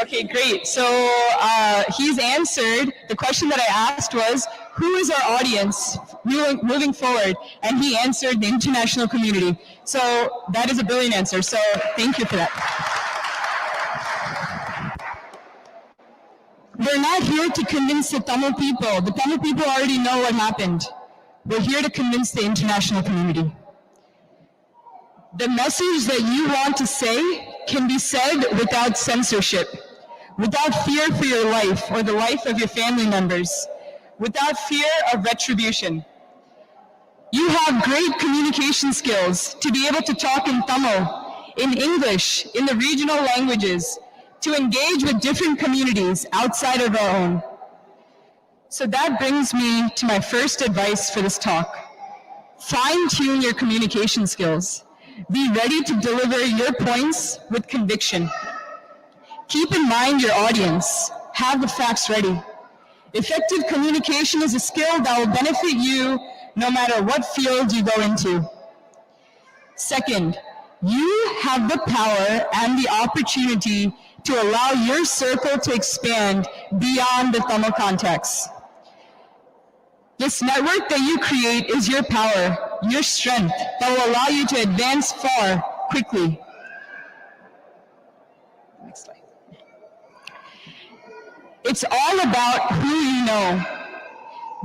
Okay, great. So he's answered. The question that I asked was, who is our audience moving forward? And he answered the international community. So that is a brilliant answer. So thank you for that. We're not here to convince the Tamil people. The Tamil people already know what happened. We're here to convince the international community. The message that you want to say can be said without censorship, without fear for your life or the life of your family members, without fear of retribution. You have great communication skills to be able to talk in Tamil, in English, in the regional languages, to engage with different communities outside of our own. So that brings me to my first advice for this talk. Fine-tune your communication skills. Be ready to deliver your points with conviction. Keep in mind your audience. Have the facts ready. Effective communication is a skill that will benefit you no matter what field you go into. Second, you have the power and the opportunity to allow your circle to expand beyond the Tamil context. This network that you create is your power, your strength that will allow you to advance far quickly. Next slide. It's all about who you know.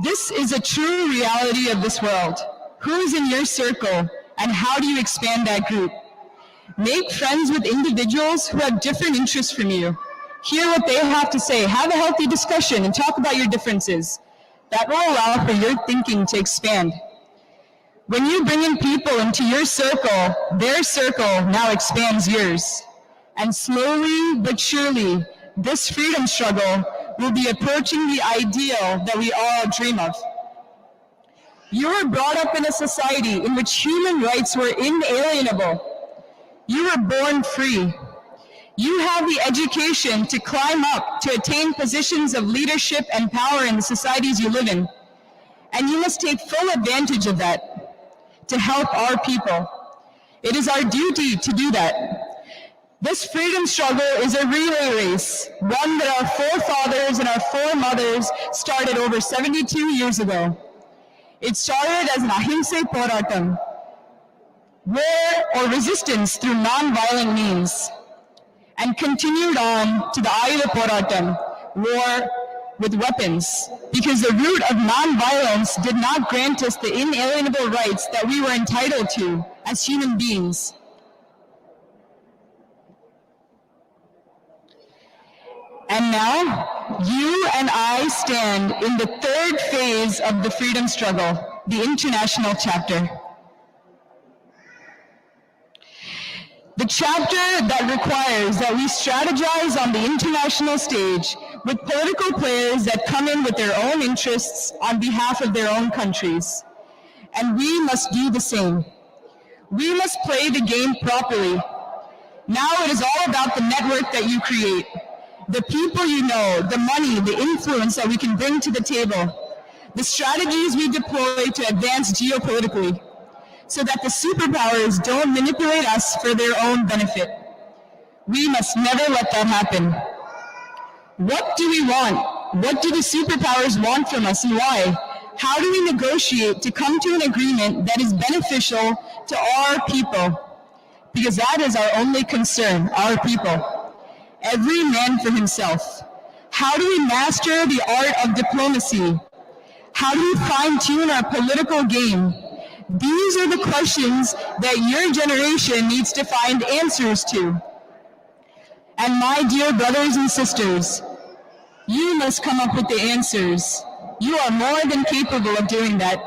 This is a true reality of this world. Who is in your circle and how do you expand that group? Make friends with individuals who have different interests from you. Hear what they have to say. Have a healthy discussion and talk about your differences. That will allow for your thinking to expand. When you bring in people into your circle, their circle now expands yours. And slowly but surely, this freedom struggle will be approaching the ideal that we all dream of. You were brought up in a society in which human rights were inalienable. You were born free. You have the education to climb up, to attain positions of leadership and power in the societies you live in. And you must take full advantage of that to help our people. It is our duty to do that. This freedom struggle is a relay race, one that our forefathers and our foremothers started over 72 years ago. It started as an ahimsa poratam, war or resistance through non-violent means, and continued on to the Ayudha Poratam, war with weapons, because the root of non-violence did not grant us the inalienable rights that we were entitled to as human beings. And now, you and I stand in the third phase of the freedom struggle, the international chapter. The chapter that requires that we strategize on the international stage with political players that come in with their own interests on behalf of their own countries. And we must do the same. We must play the game properly. Now it is all about the network that you create, the people you know, the money, the influence that we can bring to the table, the strategies we deploy to advance geopolitically, so that the superpowers don't manipulate us for their own benefit. We must never let that happen. What do we want? What do the superpowers want from us and why? How do we negotiate to come to an agreement that is beneficial to our people? Because that is our only concern, our people. Every man for himself. How do we master the art of diplomacy? How do we fine-tune our political game? These are the questions that your generation needs to find answers to. And my dear brothers and sisters, you must come up with the answers. You are more than capable of doing that.